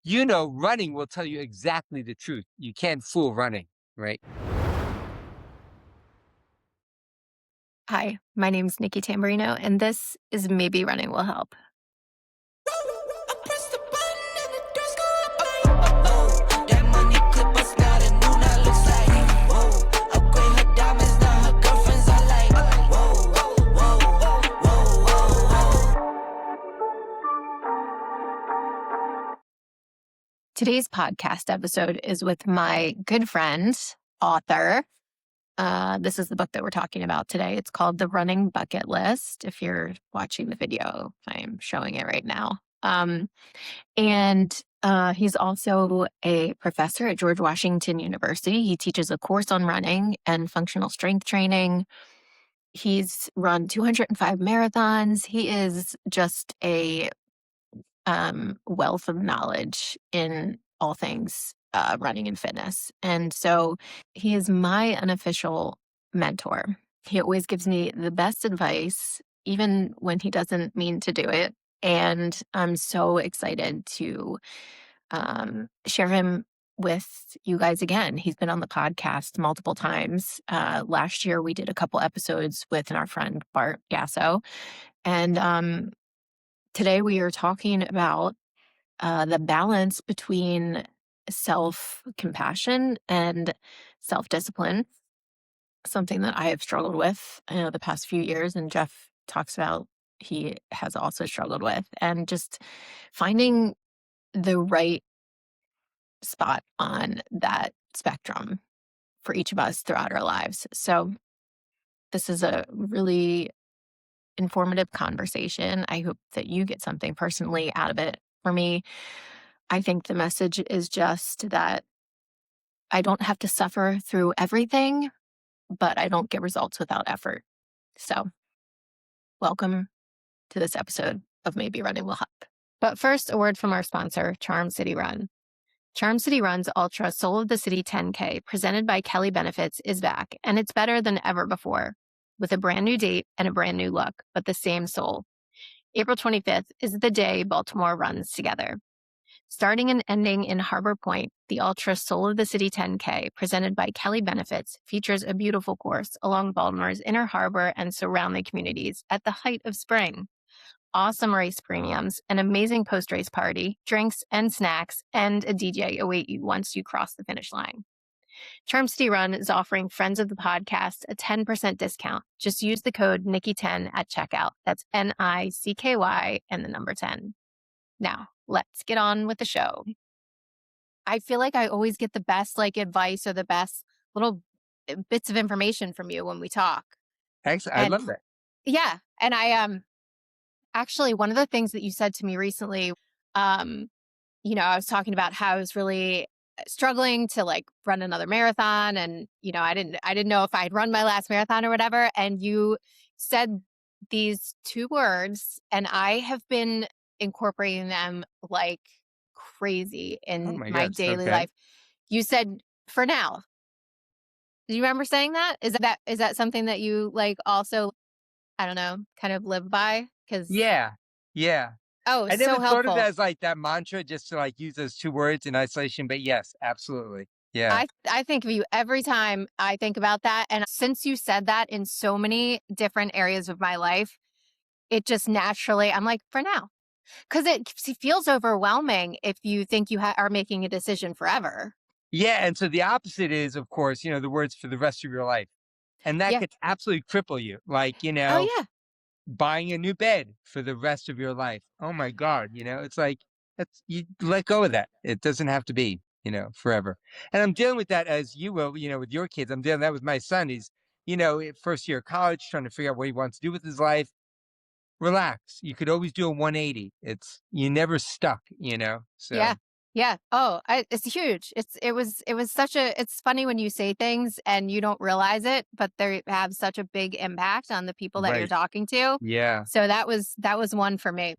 running will tell you exactly the truth. You can't fool running, right? Hi, my name's Nicky Tamberrino, and this is Maybe Running Will Help. Today's podcast episode is with my good friend, author. This is the book that we're talking about today. It's called The Running Bucket List. If you're watching the video, I'm showing it right now. And he's also a professor at George Washington University. He teaches a course on running and functional strength training. He's run 205 marathons. He is just a wealth of knowledge in all things running and fitness. And so he is my unofficial mentor. He always gives me the best advice, even when he doesn't mean to do it. And I'm so excited to share him with you guys again. He's been on the podcast multiple times. Last year, we did a couple episodes with our friend Bart Gasso. And today we are talking about the balance between self-compassion and self-discipline, something that I have struggled with the past few years, and Jeff talks about he has also struggled with, and just finding the right spot on that spectrum for each of us throughout our lives. So this is a really informative conversation. I hope that you get something personally out of it. For me, I think the message is just that I don't have to suffer through everything, but I don't get results without effort. So, welcome to this episode of Maybe Running Will Help. But first, a word from our sponsor, Charm City Run. Charm City Run's Ultra Soul of the City 10K, presented by Kelly Benefits, is back, and it's better than ever before, with a brand new date and a brand new look, but the same soul. April 25th is the day Baltimore runs together. Starting and ending in Harbor Point, the Ultra Soul of the City 10K, presented by Kelly Benefits, features a beautiful course along Baltimore's inner harbor and surrounding communities at the height of spring. Awesome race premiums, an amazing post-race party, drinks and snacks, and a DJ await you once you cross the finish line. Charm City Run is offering friends of the podcast a 10% discount. Just use the code Nicky10 at checkout. That's NICKY and the number 10. Now, let's get on with the show. I feel like I always get the best advice or the best little bits of information from you when we talk. Excellent. I And love that. yeah, and I actually one of the things that you said to me recently, I was talking about how I was really struggling to run another marathon, and I didn't know if I'd run my last marathon or whatever, and you said these two words, and I have been incorporating them like crazy Oh in my my gosh. daily Okay. life. You said, "For now." Do you remember saying that? Is that something that you also, I don't know, kind of live by? Because Yeah. Yeah. oh, I never so thought of it helpful. as like that mantra just to use those two words in isolation, but yes, absolutely. Yeah. I think of you every time I think about that. And since you said that in so many different areas of my life, it just naturally, I'm like, for now. Because it feels overwhelming if you think you are making a decision forever. Yeah. And so the opposite is, of course, the words for the rest of your life. And that Yeah. could absolutely cripple you. Oh, yeah. Buying a new bed for the rest of your life. Oh my God. It's like, that's, you let go of that. It doesn't have to be, forever. And I'm dealing with that as you will, with your kids. I'm dealing that with my son. He's, first year of college, trying to figure out what he wants to do with his life. Relax. You could always do a 180. You never stuck, Yeah. so. Yeah. Oh, it's huge. It was such it's funny when you say things and you don't realize it, but they have such a big impact on the people that you're Right. talking to. Yeah. So that was one for me.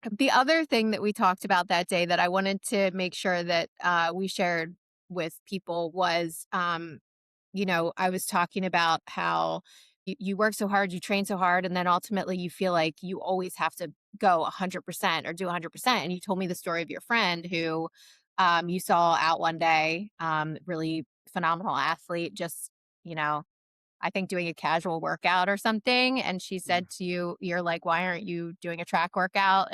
The other thing that we talked about that day that I wanted to make sure that we shared with people was, I was talking about how you work so hard, you train so hard, and then ultimately you feel like you always have to go 100% or do 100%. And you told me the story of your friend who you saw out one day, really phenomenal athlete, just, you know, I think doing a casual workout or something. And she said to you, you're like, why aren't you doing a track workout?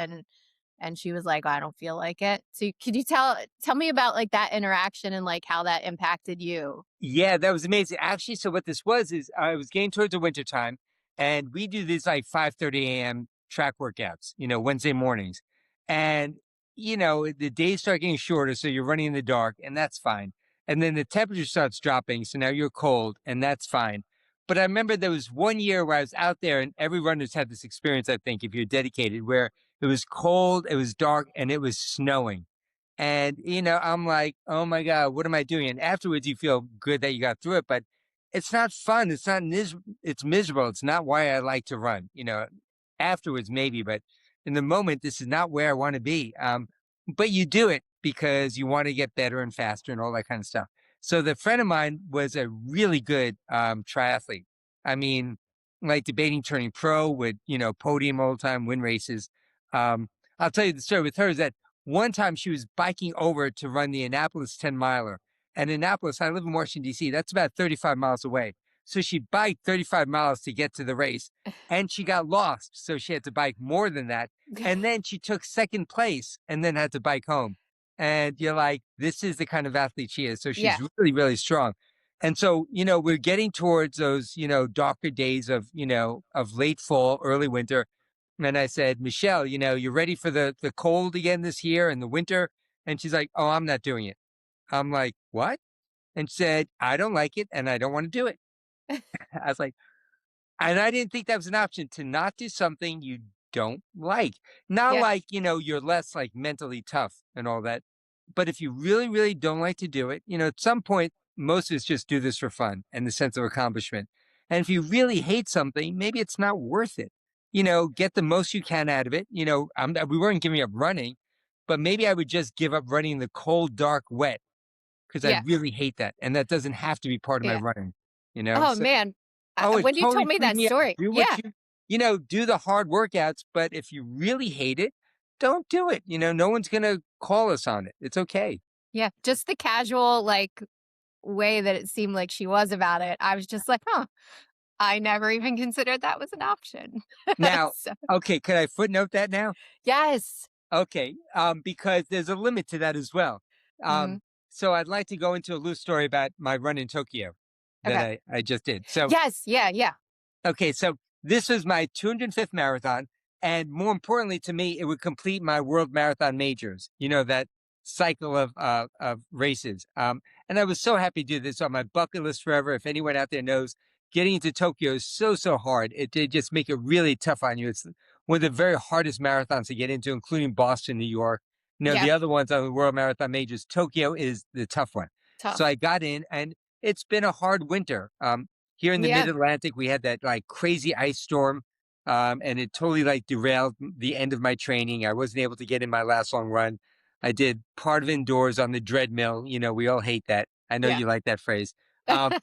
And she was like, I don't feel like it. So could you tell me about like that interaction and like how that impacted you? Yeah, that was amazing. Actually, so what this was is I was getting towards the winter time, and we do these like 5:30 a.m. track workouts, Wednesday mornings. And the days start getting shorter, so you're running in the dark, and that's fine. And then the temperature starts dropping, so now you're cold, and that's fine. But I remember there was one year where I was out there, and every runner's had this experience, I think, if you're dedicated, where it was cold, it was dark, and it was snowing. And, I'm like, oh my God, what am I doing? And afterwards, you feel good that you got through it, but it's not fun. It's miserable. It's not why I like to run, afterwards, maybe, but in the moment, this is not where I want to be. But you do it because you want to get better and faster and all that kind of stuff. So the friend of mine was a really good triathlete. I mean, like debating turning pro, would, podium all the time, win races. I'll tell you the story with her is that one time she was biking over to run the Annapolis 10 miler. And Annapolis, I live in Washington, D.C., that's about 35 miles away. So she biked 35 miles to get to the race and she got lost. So she had to bike more than that. And then she took second place and then had to bike home. And you're like, this is the kind of athlete she is. So she's Yeah. really, really strong. And so, we're getting towards those, darker days of late fall, early winter. And I said, Michelle, you're ready for the cold again this year and the winter? And she's like, oh, I'm not doing it. I'm like, what? And she said, I don't like it and I don't want to do it. I was like, and I didn't think that was an option to not do something you don't like. Not Yeah. like, you're less like mentally tough and all that. But if you really, really don't like to do it, at some point, most of us just do this for fun and the sense of accomplishment. And if you really hate something, maybe it's not worth it. Get the most you can out of it. We weren't giving up running, but maybe I would just give up running in the cold, dark, wet because I Yeah. really hate that. And that doesn't have to be part of my Yeah. running. Oh So man. oh, it When you totally told me freaked that me out. story, Do what yeah. do the hard workouts, but if you really hate it, don't do it. No one's gonna call us on it. It's okay. Yeah. Just the casual like way that it seemed like she was about it. I was just like, huh, I never even considered that was an option. Now, So, okay, could I footnote that now? yes. Okay, because there's a limit to that as well. Mhm. So I'd like to go into a loose story about my run in Tokyo that Okay. I just did. So Yes. Yeah. Yeah. okay, so this was my 205th marathon, and more importantly to me, it would complete my world marathon majors. That cycle of races. And I was so happy to do this on my bucket list forever. If anyone out there knows, getting into Tokyo is so hard. It did just make it really tough on you. It's one of the very hardest marathons to get into, including Boston, New York. Yeah. The other ones on the world marathon majors, Tokyo is the tough one. So Tough. I got in, and it's been a hard winter. Here in the Yeah. Mid-Atlantic, we had that like crazy ice storm, and it totally like derailed the end of my training. I wasn't able to get in my last long run. I did part of indoors on the treadmill. We all hate that. I know Yeah. you like that phrase. Um,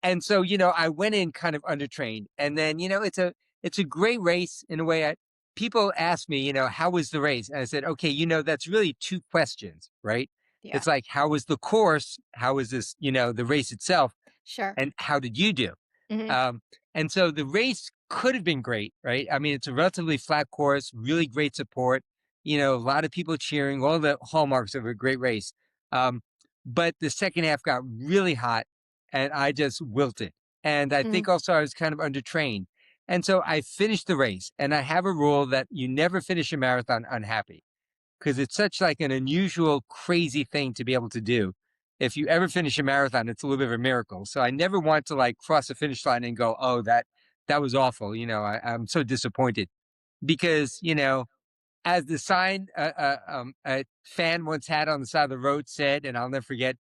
and so, I went in kind of undertrained, and then, it's a great race in a way. People ask me, how was the race? And I said, okay, that's really two questions, right? Yeah. It's like, how was the course? How was this, the race itself? Sure. And how did you do? Mhm. Um, and so the race could have been great, right? I mean, it's a relatively flat course, really great support, a lot of people cheering, all the hallmarks of a great race. Um, but the second half got really hot and I just wilted. And I Mhm. think also I was kind of undertrained. And so I finished the race, and I have a rule that you never finish a marathon unhappy because it's such like an unusual, crazy thing to be able to do. If you ever finish a marathon, it's a little bit of a miracle. So I never want to like cross the finish line and go, "Oh, that was awful." I'm so disappointed because as the sign a fan once had on the side of the road said, and I'll never forget,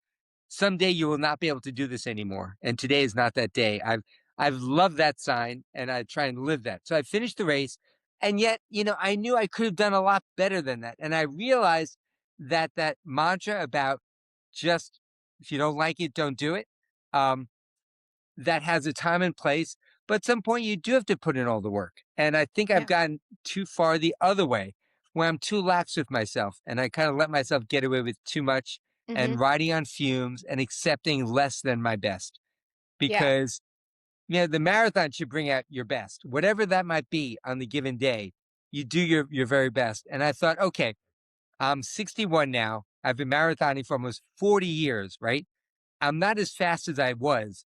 someday you will not be able to do this anymore. And today is not that day. I've loved that sign and I try and live that. So I finished the race. And yet, I knew I could have done a lot better than that. And I realized that that mantra about just if you don't like it, don't do it. Um, that has a time and place. but at some point you do have to put in all the work. And I think I've Yeah. gotten too far the other way, where I'm too lax with myself and I kind of let myself get away with too much Mhm. and riding on fumes and accepting less than my best. Yeah. Because, the marathon should bring out your best, whatever that might be on the given day. You do your very best. And I thought, okay, I'm 61 now. I've been marathoning for almost 40 years, right? I'm not as fast as I was,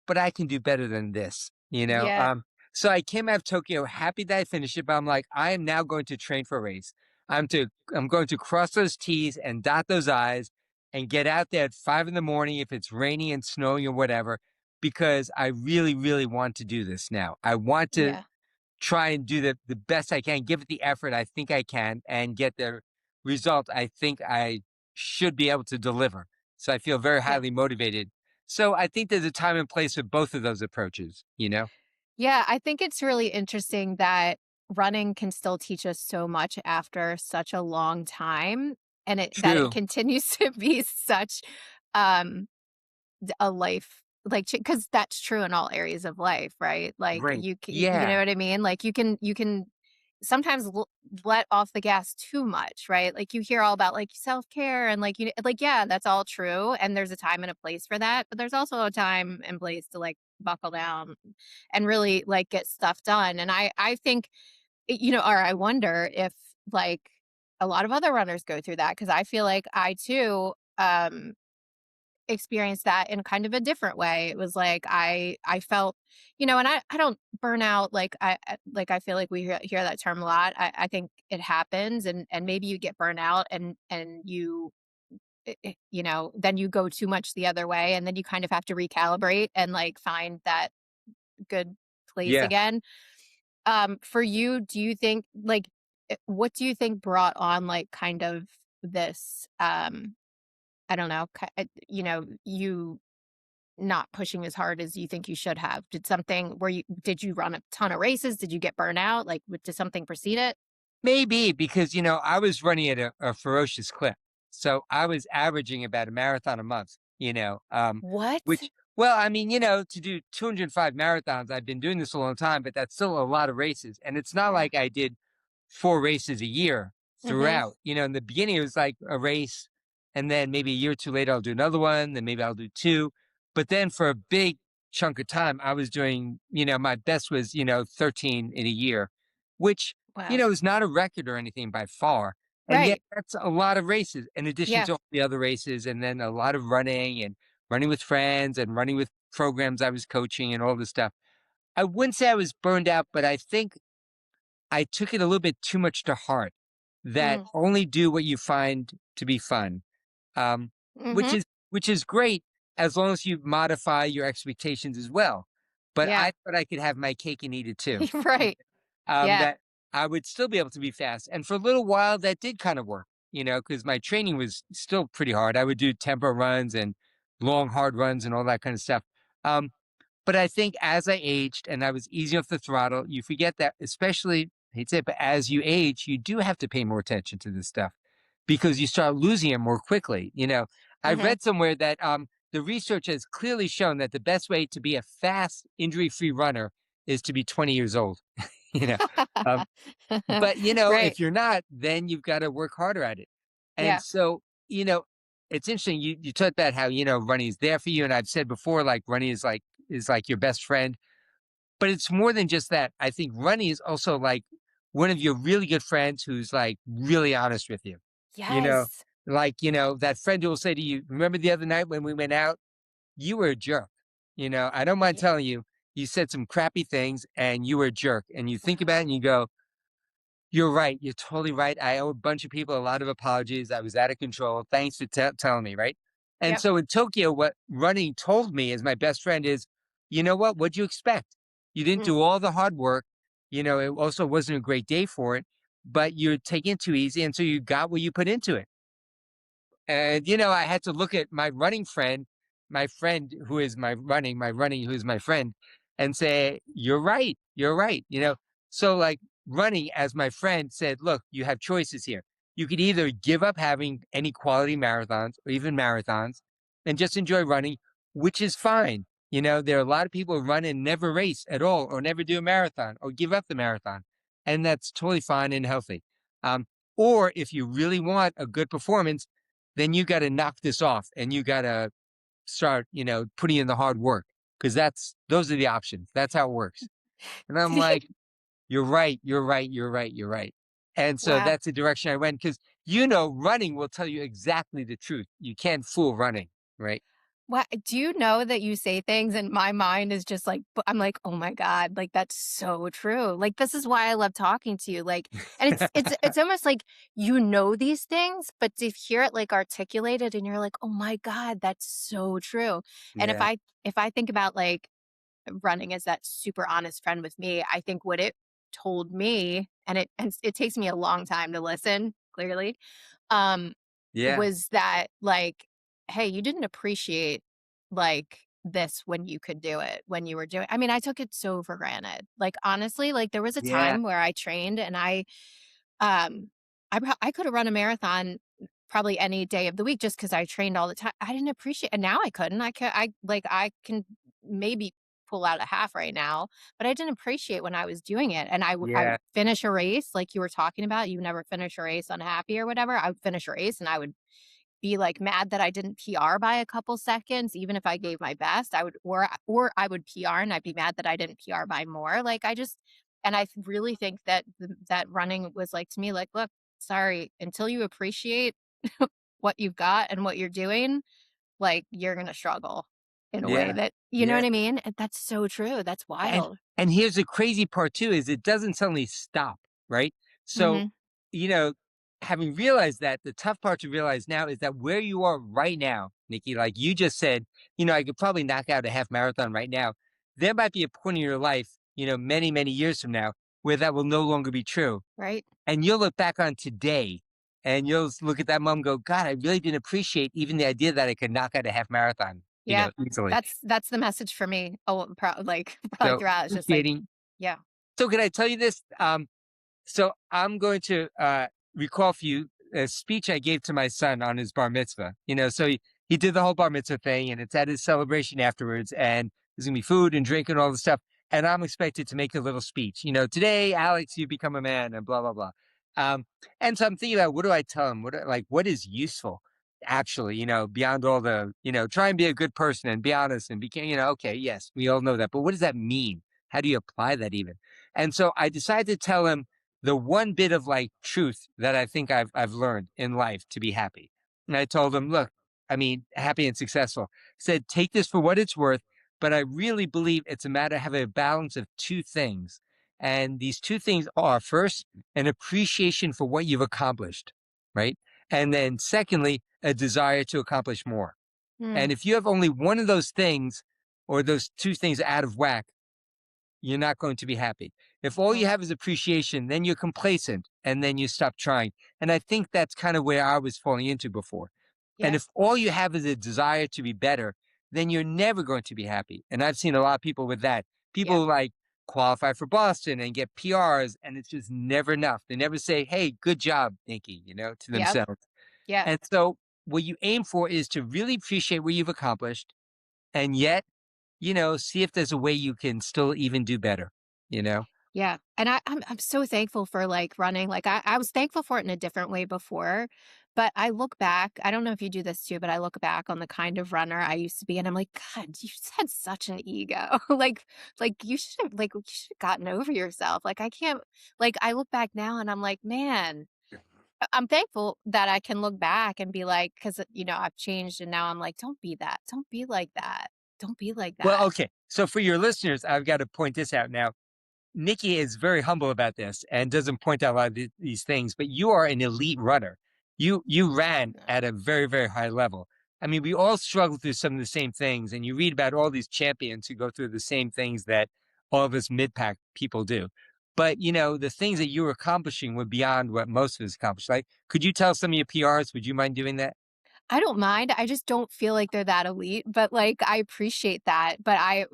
but I can do better than this. Yeah. So I came out of Tokyo happy that I finished it, but I'm like, I am now going to train for a race. I'm going to cross those T's and dot those I's and get out there at 5 in the morning if it's raining and snowing or whatever, because I really, really want to do this now. I want to Yeah. try and do the best I can, give it the effort I think I can, and get the result I think I should be able to deliver. So I feel very Yeah. highly motivated. So I think there's a time and place for both of those approaches. Yeah, I think it's really interesting that running can still teach us so much after such a long time, and it True. continues to be such, um a life like, because that's true in all areas of life, right? Like, Right. you know Yeah. what I mean? Like, you can sometimes let off the gas too much, right? Like, you hear all about, like, self-care and, like, like, yeah, that's all true, and there's a time and a place for that, but there's also a time and place to, like, buckle down and really, like, get stuff done, and I think, or I wonder if, like, a lot of other runners go through that, because I feel like I too, experienced that in kind of a different way. It was like I felt, and I don't burn out, like I feel like we hear that term a lot. I think it happens, and maybe you get burnt out, and you then you go too much the other way, and then you kind of have to recalibrate and, like, find that good place Yeah. again. For you, do you think, like, what do you think brought on, like, kind of this, I don't know, you not pushing as hard as you think you should have? Did you run a ton of races? Did you get burnt out? Like, did something precede it? Maybe because, I was running at a ferocious clip. So I was averaging about a marathon a month, What? which, well, I mean, to do 205 marathons, I've been doing this a long time, but that's still a lot of races. And it's not Yeah. like I did 4 races a year Mhm. throughout. In the beginning, it was like a race. And then maybe a year or two later, I'll do another one. Then maybe I'll do two. But then for a big chunk of time, I was doing, my best was, 13 in a year, which Wow. is not a record or anything by far. And yet Right. that's a lot of races in addition Yeah. to all the other races, and then a lot of running and running with friends and running with programs I was coaching and all this stuff. I wouldn't say I was burned out, but I think I took it a little bit too much to heart, that Mm. only do what you find to be fun. Um, which Mhm. is which is great as long as you modify your expectations as well. But Yeah. I thought I could have my cake and eat it too. Right. Yeah. That I would still be able to be fast. And for a little while, that did kind of work, because my training was still pretty hard. I would do tempo runs and long, hard runs and all that kind of stuff. Um, but I think as I aged and I was easy off the throttle, you forget that, especially, I hate to say it, but as you age, you do have to pay more attention to this stuff because you start losing it more quickly. I Mhm. read somewhere that the research has clearly shown that the best way to be a fast, injury free runner is to be 20 years old. you know, um, but Right. if you're not, then you've got to work harder at it. And Yeah. so, you know, it's interesting. You talked about how running is there for you, and I've said before, like running is like your best friend. But it's more than just that. I think running is also like one of your really good friends who's like really honest with you. You know, Yes. that friend who will say to you, "Remember the other night when we went out? You were a jerk." I don't mind Yeah. telling you, you said some crappy things and you were a jerk. And you think about it Wow. and you go, you're right. You're totally right. I owe a bunch of people a lot of apologies. I was out of control. Thanks for telling me, right? And Yep. so in Tokyo, what running told me as my best friend is, you know what? What'd you expect? You didn't Mm. do all the hard work. It also wasn't a great day for it, but you're taking it too easy. And so you got what you put into it. And, I had to look at my running friend, my friend who is my running, who is my friend, and say, you're right. You're right. So like running as my friend said, look, you have choices here. You could either give up having any quality marathons or even marathons and just enjoy running, which is fine. There are a lot of people who run and never race at all, or never do a marathon, or give up the marathon, and that's totally fine and healthy. Um, or if you really want a good performance, then you got to knock this off, and you got to start, putting in the hard work, because those are the options. That's how it works. And I'm like, you're right, you're right, you're right, you're right. And so Wow. that's the direction I went, because running will tell you exactly the truth. You can't fool running, right? What do you know that you say things and my mind is just like I'm like, "Oh my god, like, that's so true." Like, this is why I love talking to you, like and it's almost like you know these things, but to hear it, like, articulated and you're like, "Oh my god, that's so true." And Yeah, if I think about, like, running as that super honest friend with me, I think what it told me and it takes me a long time to listen, clearly, um, yeah, was that, like, "Hey, you didn't appreciate, like, this when you could do it, when you were doing." I mean, I took it so for granted. Like, honestly, like, there was a yeah, time where I trained and um, I coulda run a marathon probably any day of the week just because I trained all the time. I didn't appreciate and now I couldn't. I can maybe pull out a half right now, but I didn't appreciate when I was doing it, and I would yeah, finish a race like you were talking about, you never finish a race unhappy or whatever. I would finish a race and I would be, like, mad that I didn't PR by a couple seconds, even if I gave my best. I would or I would PR and I'd be mad that I didn't PR by more. Like, I just and I really think that that running was like to me, like, "Look, sorry, until you appreciate what you've got and what you're doing, like, you're gonna struggle in a way yeah, that" you know yeah. what I mean? And that's so true. That's And wild. and here's the crazy part too, is it doesn't suddenly stop, right? So, Mhm. you know, having realized that, the tough part to realize now is that where you are right now, Nikki, like you just said, I could probably knock out a half marathon right now. There might be a point in your life, many, many years from now, where that will no longer be true. Right? And you'll look back on today and look at that mom and go, God, I really didn't appreciate even the idea that I could knock out a half marathon, Yeah. easily. That's the message for me. Oh, like, probably So throughout. It's just like appreciating. yeah. So can I tell you this? So I'm going to recall for you a speech I gave to my son on his bar mitzvah. So he did the whole bar mitzvah thing, and it's at his celebration afterwards, and there's gonna be food and drink and all the stuff. And I'm expected to make a little speech. Today, Alex, you become a man, and blah blah blah. Um, and so I'm thinking about, what do I tell him? What is useful? Actually, beyond all the, try and be a good person and be honest and be, okay, yes, we all know that, but what does that mean? How do you apply that even? And so I decided to tell him the one bit of like truth that I think I've learned in life to be happy. And I told him, look, I mean, happy and successful. Said, take this for what it's worth, but I really believe it's a matter of having a balance of two things. And these two things are, first, an appreciation for what you've accomplished, right? And then secondly, a desire to accomplish more. Mm, And if you have only one of those things, or those two things out of whack, you're not going to be happy. If all you mm, have is appreciation, then you're complacent and then you stop trying. And I think that's kind of where I was falling into before. And yeah, if all you have is a desire to be better, then you're never going to be happy. And I've seen a lot of people with that. yeah, People like qualify for Boston and get PRs, and it's just never enough. They never say, hey, good job, Nikki, to yep, themselves. yeah, And so what you aim for is to really appreciate what you've accomplished, and yet, see if there's a way you can still even do better, you know? yeah. And I'm so thankful for like running. Like I was thankful for it in a different way before, but I look back. I don't know if you do this too, but I look back on the kind of runner I used to be, and I'm like, God, you just had such an ego. like you should have gotten over yourself. Like I can't. Like I look back now, and I'm like, man, I'm thankful that I can look back and be like, because I've changed, and now I'm like, don't be that. Don't be like that. Don't be like Well, that. okay. So for your listeners, I've got to point this out now. Nikki is very humble about this and doesn't point out a lot of these things, but you are an elite runner. You ran at a very, very high level. I mean, we all struggle through some of the same things, and you read about all these champions who go through the same things that all of us mid-pack people do. But the things that you were accomplishing were beyond what most of us accomplished. Like, could you tell some of your PRs? Would you mind doing that? I don't mind, I just don't feel like they're that elite, but, like, I appreciate that, but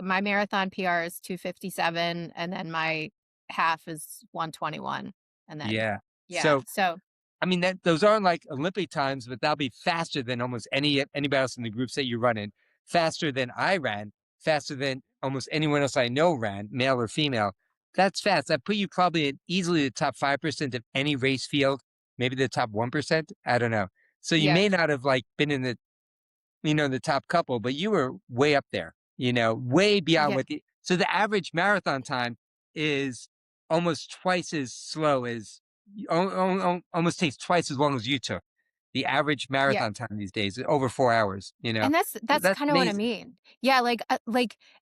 my marathon PR is 2:57, and then my half is 1:21, and then Yeah. yeah, So so I mean, those aren't like Olympic times, but that'll be faster than almost anybody else in the groups that you run in. faster than I ran, faster than almost anyone else I know ran, male or female. That's fast. That put you probably at easily the top 5% of any race field, maybe the top 1%. I don't know. So you Yeah. may not have like been in the, the top couple, but you were way up there, way beyond Yeah. what so the average marathon time is almost twice as slow as, almost takes twice as long as you took. The average Yeah. marathon time these days is over 4 hours. And that's That's kind of what I amazing. mean. Yeah, like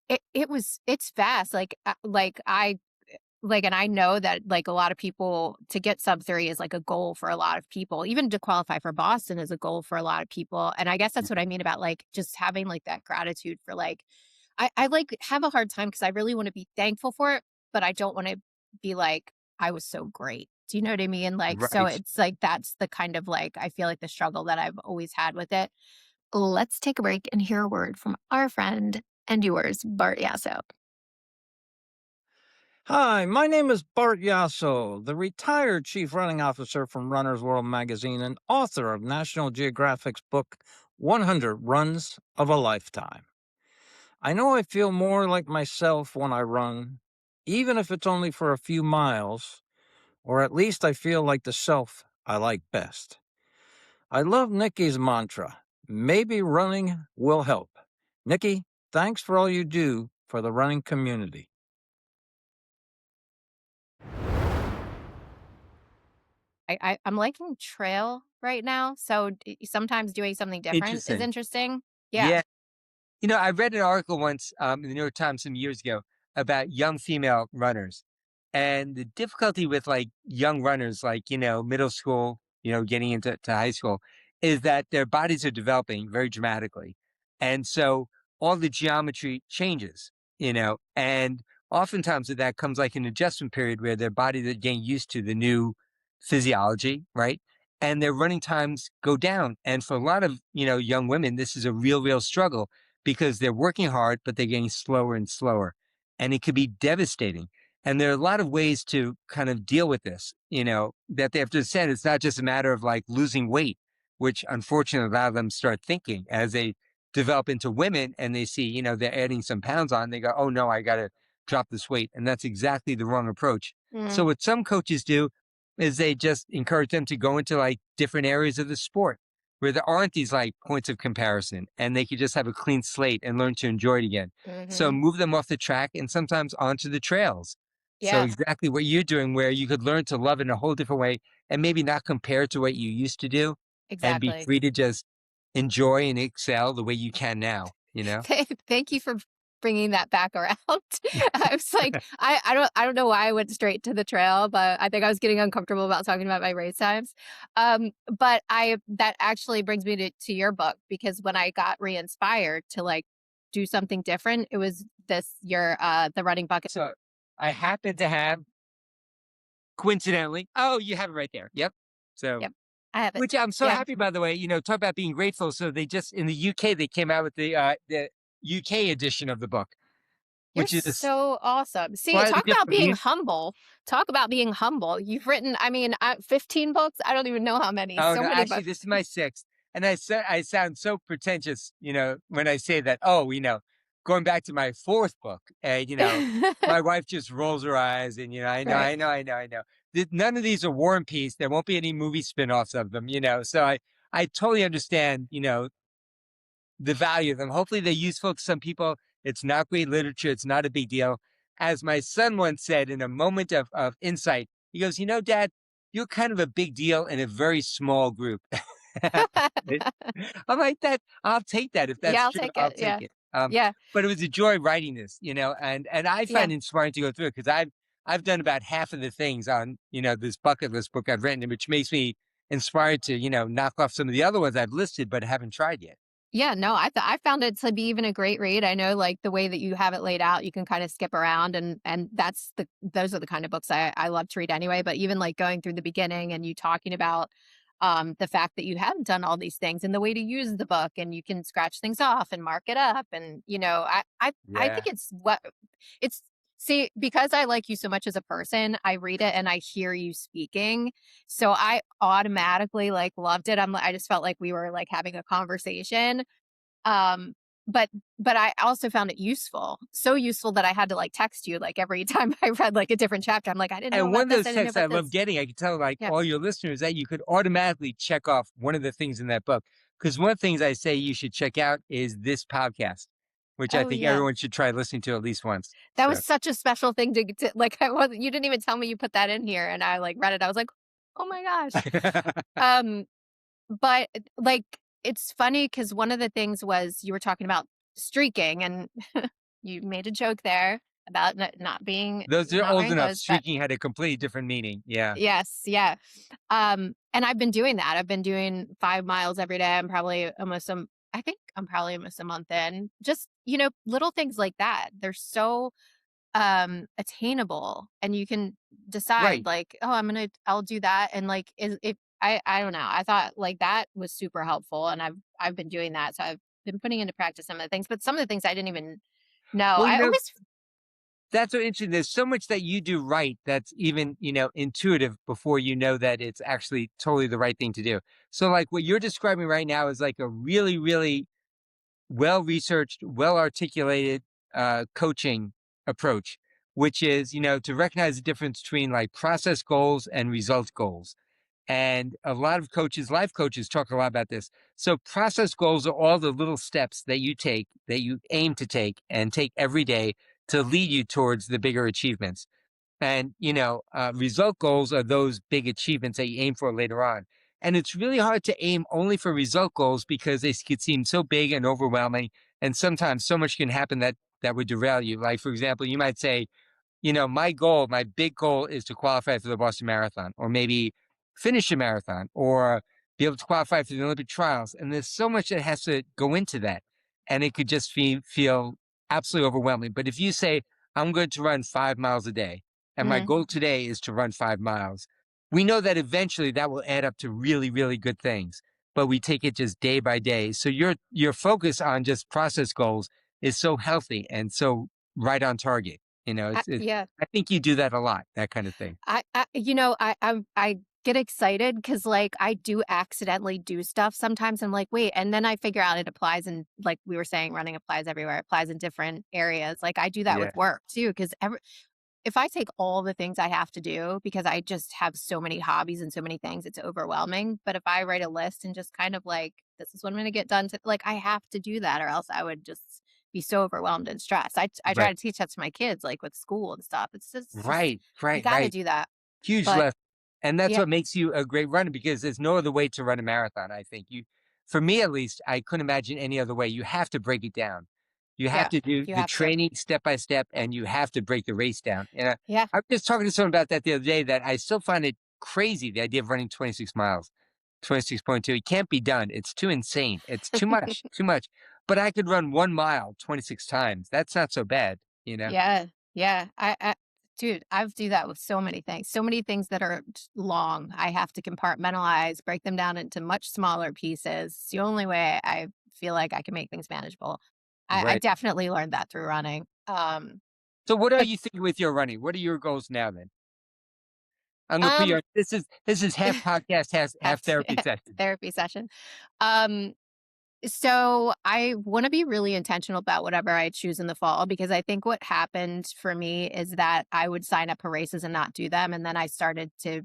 it's fast. And I know that like a lot of people to get sub 3 is like a goal for a lot of people. Even to qualify for Boston is a goal for a lot of people. And I guess that's what I mean about like just having like that gratitude for like I like have a hard time because I really want to be thankful for it, but I don't want to be like, I was so great. Do you know what I mean? Like, so Right. it's like that's the kind of like I feel like the struggle that I've always had with it. Let's take a break and hear a word from our friend and yours, Bart Yasso. Hi, my name is Bart Yasso, the retired chief running officer from Runner's World magazine and author of National Geographic's book 100 Runs of a Lifetime. I know I feel more like myself when I run, even if it's only for a few miles, or at least I feel like the self I like best. I love Nikki's mantra, maybe running will help. Nikki, thanks for all you do for the running community. I'm liking trail right now. So sometimes doing something different is Interesting. interesting. Yeah. Yeah. I read an article once in the New York Times some years ago about young female runners and the difficulty with like young runners, like, middle school, getting into high school, is that their bodies are developing very dramatically. And so all the geometry changes, and oftentimes with that comes like an adjustment period where their bodies are getting used to the new physiology, right? And their running times go down. And for a lot of, young women, this is a real, real struggle because they're working hard, but they're getting slower and slower. And it could be devastating. And there are a lot of ways to kind of deal with this, that they have to understand. It's not just a matter of like losing weight, which unfortunately a lot of them start thinking as they develop into women and they see, they're adding some pounds on, they go, oh no, I got to drop this weight. And that's exactly the wrong approach. Mm, So what some coaches do is they just encourage them to go into like different areas of the sport where there aren't these like points of comparison and they could just have a clean slate and learn to enjoy it again. So hmm. move them off the track and sometimes onto the trails. So Yeah, exactly what you're doing, where you could learn to love it in a whole different way and maybe not compare to what you used to do and be exactly. free to just enjoy and excel the way you can now. Thank you for bringing that back around. I was like, I don't know why I went straight to the trail, but I think I was getting uncomfortable about talking about my race times. But I that actually brings me to your book because when I got re-inspired to like do something different, it was this your the running bucket. So I happen to have, coincidentally, oh, you have it right there. Yep. So Yep, I have it. which I'm so Yeah, happy, by the way, talk about being grateful. So they just in the UK, they came out with the UK edition of the book, you're which is so awesome. See, slightly talk about different. being humble. Talk about being humble. You've written, I mean, 15 books. I don't even know how many. Oh So no, many actually, books. this is my sixth, and I sound so pretentious, when I say that. Oh, going back to my fourth book, and my wife just rolls her eyes, and I know, Right. I know, I know, I know. None of these are War and Peace. There won't be any movie spin-offs of them, So I totally understand, the value of them. Hopefully they're useful to some people. It's not great literature. It's not a big deal. As my son once said in a moment of insight, he goes, Dad, you're kind of a big deal in a very small group. I'm like that. I'll take that. If Yeah, that's I'll true, take I'll it. take Yeah. it. Yeah. But it was a joy writing this, and I Yeah. find it inspiring to go through it because I've done about half of the things on, this bucket list book I've written, which makes me inspired to, knock off some of the other ones I've listed, but haven't tried yet. Yeah, no, I found it to be even a great read. I know like the way that you have it laid out, you can kind of skip around and that's those are the kind of books I love to read anyway, but even like going through the beginning and you talking about the fact that you have done all these things and the way to use the book and you can scratch things off and mark it up and I think Yeah. it's see because I like you so much as a person, I read it and I hear you speaking so I automatically like loved it. I just felt like we were like having a conversation. Um, but I also found it useful. So useful that I had to like text you like every time I read like a different chapter. I'm like, I didn't know And one about of this. those I didn't know texts I about love this. getting, I can tell like Yeah. all your listeners that you could automatically check off one of the things in that book. Because one of the things I say you should check out is this podcast, which I Oh think yeah. everyone should try listening to at least once. That So was such a special thing to like I wasn't you didn't even tell me you put that in here and I like read it. I was like, "Oh my gosh." Um but like it's funny cuz one of the things was you were talking about streaking and you made a joke there about not being those are not old wearing enough. clothes, but Streaking had a completely different meaning. Yeah. yes, yeah. And I've been doing that. I've been doing 5 miles every day. I think I'm probably almost a month in. Just, little things like that. They're so attainable and you can decide Right. like, oh, I'll do that. And like is if I don't know. I thought like that was super helpful and I've been doing that. So I've been putting into practice some of the things, but some of the things I didn't even know. Well, I always that's so interesting. There's so much that you do right that's even, intuitive before you know that it's actually totally the right thing to do. So like what you're describing right now is like a really, really well researched, well articulated coaching approach, which is, to recognize the difference between like process goals and result goals. And a lot of coaches, life coaches, talk a lot about this. So, process goals are all the little steps that you take, that you aim to take and take every day to lead you towards the bigger achievements. And, result goals are those big achievements that you aim for later on. And it's really hard to aim only for result goals because they could seem so big and overwhelming. And sometimes so much can happen that would derail you. Like, for example, you might say, my big goal is to qualify for the Boston Marathon, or maybe finish a marathon, or be able to qualify for the Olympic trials. And there's so much that has to go into that. And it could just feel absolutely overwhelming. But if you say, I'm going to run 5 miles a day, and my Mhm. goal today is to run 5 miles, we know that eventually that will add up to really, really good things. But we take it just day by day. So your focus on just process goals is so healthy and so right on target. Yeah. I think you do that a lot, that kind of thing. I get excited because like I do accidentally do stuff sometimes. I'm like, wait, and then I figure out it applies and like we were saying, running applies everywhere, it applies in different areas. Like I do that Yeah, with work too, because if I take all the things I have to do, because I just have so many hobbies and so many things, it's overwhelming. But if I write a list and just kind of like, this is what I'm going to get done to, like, I have to do that or else I would just be so overwhelmed and stressed. I try right, to teach that to my kids, like with school and stuff. It's just, right, you right, got to right. do that. Huge But lesson. And that's yeah, what makes you a great runner because there's no other way to run a marathon, I think. For me at least, I couldn't imagine any other way. You have to break it down. You have yeah, to do you the have to. training step by step and you have to break the race down. And Yeah. I was just talking to someone about that the other day that I still find it crazy, the idea of running 26 miles, 26.2. It can't be done. It's too insane. It's too much, too much. But I could run 1 mile 26 times. That's not so bad, you know? Yeah, yeah. Dude, I've do that with so many things. So many things that are long. I have to compartmentalize, break them down into much smaller pieces. It's the only way I feel like I can make things manageable. I Right. definitely learned that through running. So what are But you thinking with your running? What are your goals now then? I'm gonna put you um, on this is half podcast, half have to therapy session. therapy session. Um, So I want to be really intentional about whatever I choose in the fall because I think what happened for me is that I would sign up for races and not do them. And then I started to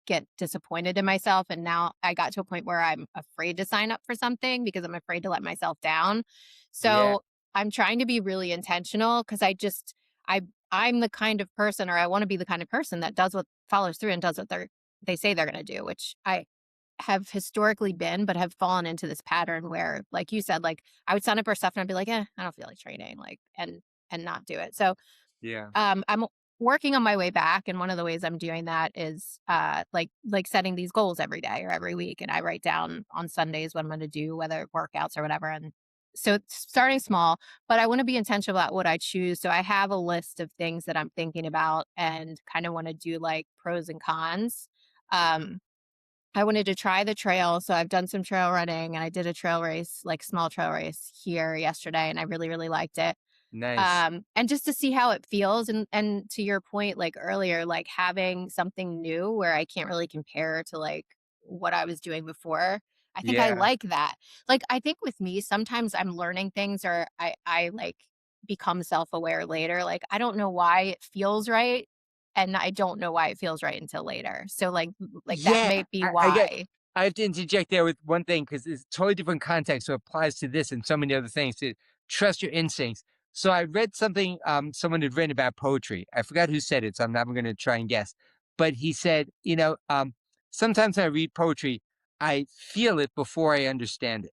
get disappointed in myself. And now I got to a point where I'm afraid to sign up for something because I'm afraid to let myself down. Yeah, So I'm trying to be really intentional because I, I'm the kind of person, or I want to be the kind of person that does what follows through and does what they say they're going to do, which I have historically been, but have fallen into this pattern where, like you said, like I would sign up for stuff and I'd be like, I don't feel like training, like, and not do it. So, yeah, I'm working on my way back, and one of the ways I'm doing that is, like setting these goals every day or every week, and I write down on Sundays what I'm going to do, whether workouts or whatever, and so it's starting small, but I want to be intentional about what I choose. So I have a list of things that I'm thinking about and kind of want to do like pros and cons. Um, I wanted to try the trail, so I've done some trail running, and I did a trail race, like small trail race here yesterday, and I really, really liked it. nice. And just to see how it feels, and to your point, like earlier, like having something new where I can't really compare to like what I was doing before. I think I Yeah. like that. Like, I think with me, sometimes I'm learning things or I like become self-aware later. Like, I don't know why it feels right, and I don't know why it feels right until later. So, like that Yeah, may be I get why. I have to interject there with one thing because it's totally different context, so it applies to this and so many other things to trust your instincts. So I read something someone had written about poetry. I forgot who said it, so I'm not going to try and guess. But he said, sometimes when I read poetry, I feel it before I understand it.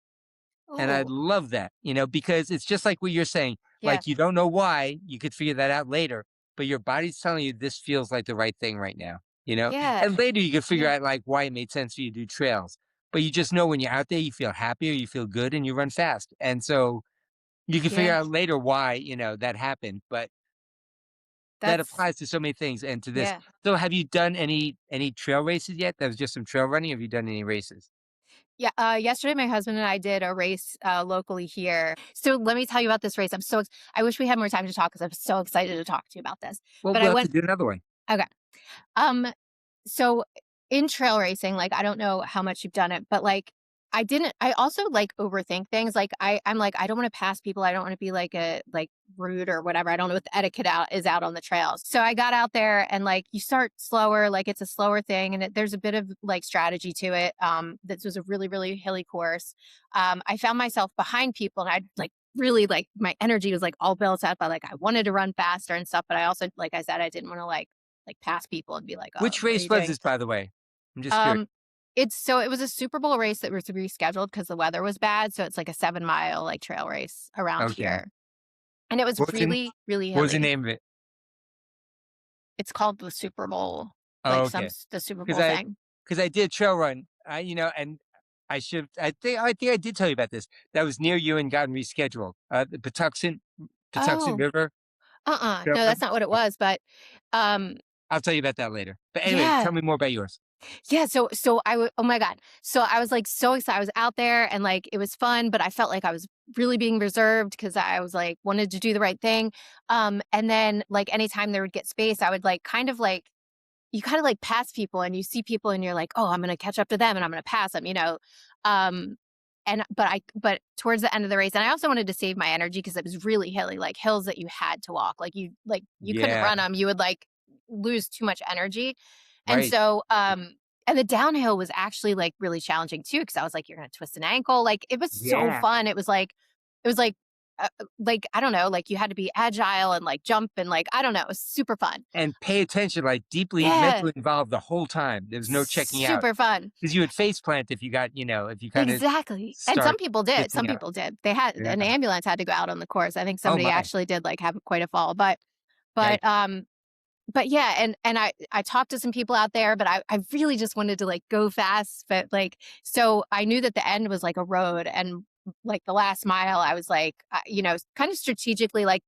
And I Oh, love that, because it's just like what you're saying. yeah. Like you don't know why, you could figure that out later, but your body's telling you this feels like the right thing right now. Yeah. And later you could figure Yeah. out like why it made sense for you to do trails. But you just know when you're out there, you feel happier, you feel good, and you run fast. And so you can figure Yeah. out later why, that happened. But that That's applies to so many things and to this. yeah. So have you done any trail races yet? That was just some trail running. Have you done any races? Yeah, yesterday my husband and I did a race locally here. So let me tell you about this race. I wish we had more time to talk because I'm so excited to talk to you about this. Well, But I we'll have to went do another one. okay. Um so in trail racing, like I don't know how much you've done it, but like I also like overthink things. Like I'm like, I don't want to pass people. I don't want to be like a like rude or whatever. I don't know what the etiquette out is out on the trails. So I got out there and like you start slower, like it's a slower thing. And there's a bit of like strategy to it. This was a really, really hilly course. I found myself behind people and I'd like really like my energy was like all built up. I wanted to run faster and stuff, but I also, like I said, I didn't want to like pass people and be like, "Oh, Which what are race you was doing?" this, by the way? I'm just curious. Um, it was a Super Bowl race that was rescheduled because the weather was bad, so it's like a 7-mile like trail race around Okay. here, and it was What was the really, really what was the hilly. name of it? It's called the Super Bowl, Oh, like okay. the Super Because Bowl I thing. because I did trail run. And I think I did tell you about this. That was near you and got rescheduled. The Patuxent Oh, River trail no, that's run. not what it Okay. was, but um, I'll tell you about that later. But anyway, yeah, tell me more about yours. yeah. So oh my god, so I was like so excited. I was out there and like it was fun, but I felt like I was really being reserved because I was like wanted to do the right thing. And then like anytime there would get space, I would like kind of like you kind of like pass people and you see people and you're like, "Oh, I'm gonna catch up to them and I'm gonna pass them." Um, but towards the end of the race, and I also wanted to save my energy because it was really hilly, like hills that you had to walk. Like you couldn't Yeah, run them. You would like lose too much energy. And right. so and the downhill was actually like really challenging too, because I was like, you're gonna twist an ankle. Like it was so Yeah. fun. It was like I don't know, like you had to be agile and like jump and like I don't know, it was super fun. And pay attention, like deeply Yeah, mentally involved the whole time. There was no checking out super fun. because you would face plant if if you kind of Exactly, and some start people did, some drifting out. people did. They had Yeah. an ambulance had to go out on the course. I think Oh somebody my. actually did, like, have quite a fall, but Yikes. but, um but yeah, and I talked to some people out there, but I really just wanted to, like, go fast, but, like so I knew that the end was, like, a road, and, like, the last mile, I was, like, kind of strategically, like,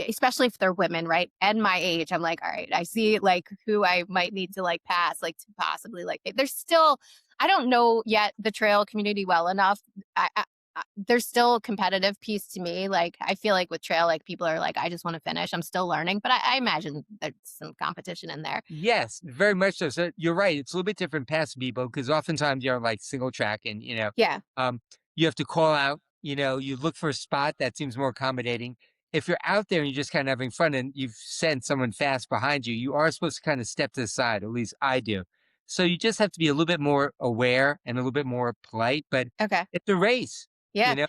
especially if they're women, right, and my age, I'm like, "Alright, I see, like, who I might need to, like, pass, like, to possibly, like" there's still I don't know yet the trail community well enough. There's still a competitive piece to me. Like I feel like with trail, like people are like, I just want to finish. I'm still learning, but I imagine there's some competition in there. Yes, very much so. So you're right. It's a little bit different past people because oftentimes you're like single track and Yeah. um, you have to call out, you look for a spot that seems more accommodating. If you're out there and you're just kind of having fun and you've sent someone fast behind you, you are supposed to kind of step to the side. At least I do. So you just have to be a little bit more aware and a little bit more polite, but Okay. it's a race, Yeah. you know,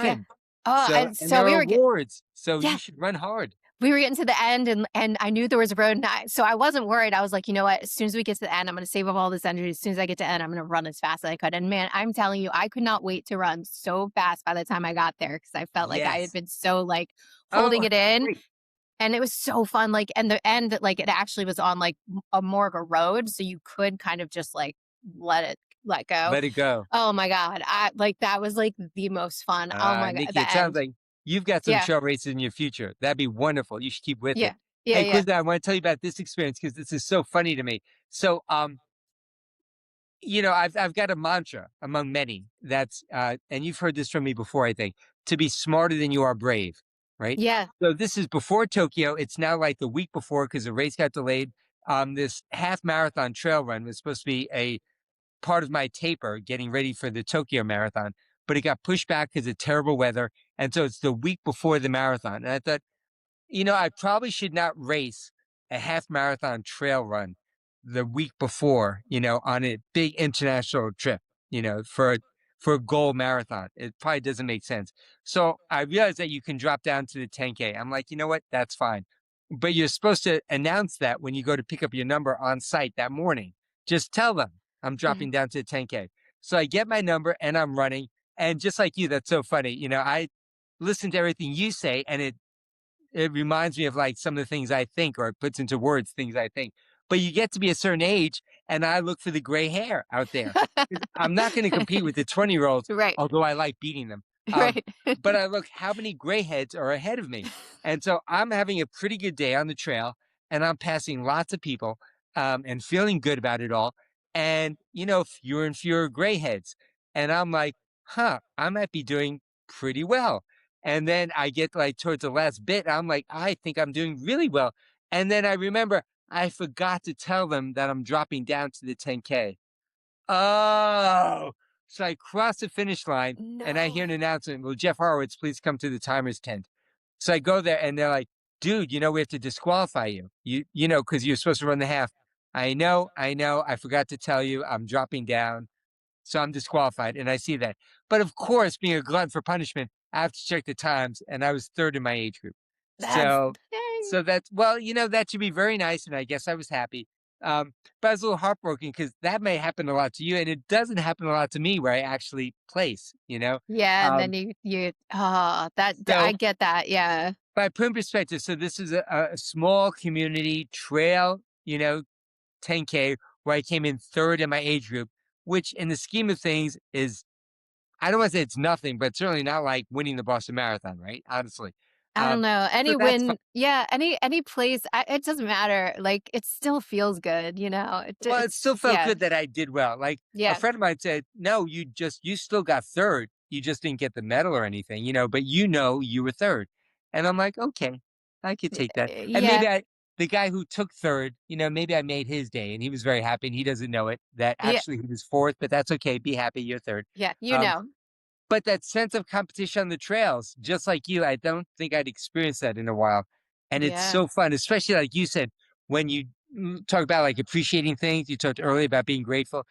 Yeah. time. Oh, So, and and so there are awards. So you yeah, should run hard. we were getting to the end and I knew there was a road and so I wasn't worried. I was like, you know what? As soon as we get to the end, I'm going to save up all this energy. As soon as I get to the end, I'm going to run as fast as I could. And man, I'm telling you, I could not wait to run so fast by the time I got there because I felt like I had Yes. been so like holding Oh, it in. great. And it was so fun, like, and the end, like, it actually was on, like, a more of a road, so you could kind of just, like, let go. Let it go. Oh my god, that was, like, the most fun. Oh my god, Nikki, it the sounds end. like you've got some Yeah, trail races in your future. That'd be wonderful. You should keep with yeah, it. yeah, Hey, yeah, Quizza, I want to tell you about this experience because this is so funny to me. So, I've got a mantra among many that's, and you've heard this from me before, I think, to be smarter than you are brave, right? yeah, So this is before Tokyo. It's now like the week before because the race got delayed. This half marathon trail run was supposed to be a part of my taper getting ready for the Tokyo Marathon, but it got pushed back because of terrible weather. And so it's the week before the marathon. And I thought, I probably should not race a half marathon trail run the week before, on a big international trip, for a goal marathon. It probably doesn't make sense. So I realized that you can drop down to the 10K. I'm like, you know what? That's fine. But you're supposed to announce that when you go to pick up your number on site that morning. Just tell them I'm Mhm. dropping down to the 10K. So I get my number and I'm running. And just like you, that's so funny. I listen to everything you say and it reminds me of like some of the things I think, or it puts into words things I think. But you get to be a certain age, and I look for the gray hair out there. 'Cause I'm not going to compete with the 20-year-olds, Right. although I like beating them. Um, Right. but I look how many gray heads are ahead of me. And so I'm having a pretty good day on the trail, and I'm passing lots of people and feeling good about it all. And, fewer and fewer gray heads. And I'm like, I might be doing pretty well. And then I get like towards the last bit, I'm like, I think I'm doing really well. And then I remember I forgot to tell them that I'm dropping down to the 10K. Oh, so I cross the finish line and I hear an No. announcement. Well, Jeff Horowitz, please come to the timer's tent. So I go there and they're like, dude, we have to disqualify you. Because you're supposed to run the half. I know, I forgot to tell you I'm dropping down. So I'm disqualified, and I see that. But of course, being a glutton for punishment, I have to check the times, and I was third in my age group. That's So, dang. so that's well, that should be very nice, and I guess I was happy. But I was a little heartbroken because that may happen a lot to you, and it doesn't happen a lot to me where I actually place. Yeah, and then Um, you that I so get that, yeah. by put in perspective, so this is a small community trail, 10K where I came in third in my age group, which in the scheme of things is I don't wanna say it's nothing, but certainly not like winning the Boston Marathon, right? Honestly. I don't know, So any that's fine. win yeah, any place, it doesn't matter, like, it still feels good, Well, it still it's felt yeah, good that I did well. Like, a yeah, friend of mine said, "No, you still got 3rd. You just didn't get the medal or anything, but you were 3rd." And I'm like, "Okay, I could take that." And yeah, maybe the guy who took 3rd, maybe I made his day and he was very happy and he doesn't know it, that yeah, actually he was 4th, but that's okay. Be happy, you're 3rd. yeah, Um, But that sense of competition on the trails, just like you, I don't think I'd experienced that in a while. And it's yeah, so fun, especially like you said, when you talk about like appreciating things, you talked earlier about being grateful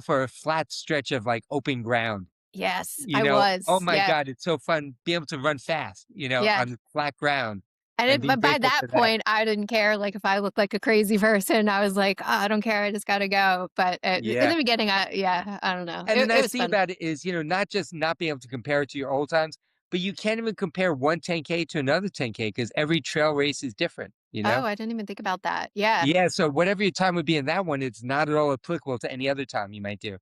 for a flat stretch of like open ground. yes, I was, Oh my yeah, God, it's so fun being able to run fast, yeah. on the flat ground And and it being but by grateful that for that. point, I didn't care, like, if I looked like a crazy person, I was like, "Oh, I don't care, I just gotta go." But, in Yeah. the beginning, yeah, I don't know. And the It nice was thing fun. about it is, not just not being able to compare it to your old times, but you can't even compare one 10K to another 10K because every trail race is different. Oh, I didn't even think about that. Yeah, Yeah, so whatever your time would be in that one, it's not at all applicable to any other time you might do.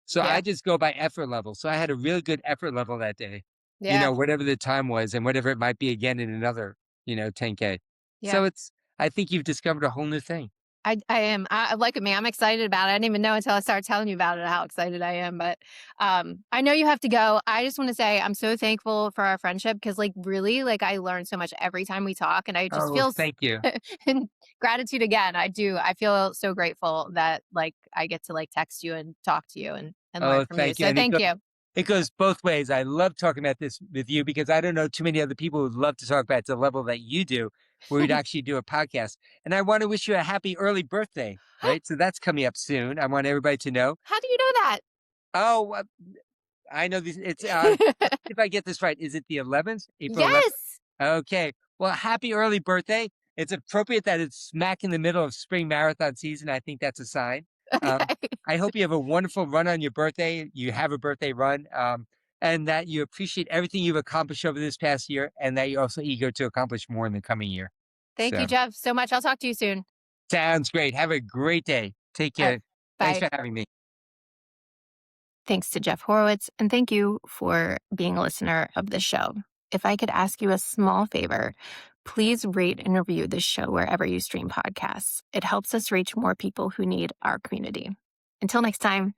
So I yeah, just go by effort level. So I had a really good effort level that day, yeah, whatever the time was and whatever it might be again in another, 10K. yeah. So I think you've discovered a whole new thing. I am. Like me, I'm excited about it. I didn't even know until I started telling you about it how excited I am. But I know you have to go. I just want to say I'm so thankful for our friendship because, like, really, like, I learn so much every time we talk, and I just Oh, feel thank you. and gratitude again. I do. I feel so grateful that like I get to like text you and talk to you and learn Oh, from you. thank you. So And thank you. it goes both ways. I love talking about this with you because I don't know too many other people who'd love to talk about it to the level that you do, where we'd actually do a podcast. And I want to wish you a happy early birthday, right? So that's coming up soon. I want everybody to know. How do you know Oh, I know this. It's that? if I get this right, is it the 11th, April 11th? Yes. Okay. Well, happy early birthday. It's appropriate that it's smack in the middle of spring marathon season. I think that's a sign. Um, Okay. I hope you have a wonderful run on your birthday. You have a birthday run, and that you appreciate everything you've accomplished over this past year, and that you're also eager to accomplish more in the coming year. Thank you, So, Jeff, so much. I'll talk to you soon. sounds great. Have a great day. Take All right. care. Thanks Bye. for having me. Thanks to Jeff Horowitz, and thank you for being a listener of the show. If I could ask you a small favor, please rate and review this show wherever you stream podcasts. It helps us reach more people who need our community. Until next time,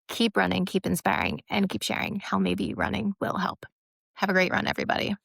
keep running, keep inspiring, and keep sharing how maybe running will help. Have a great run, everybody.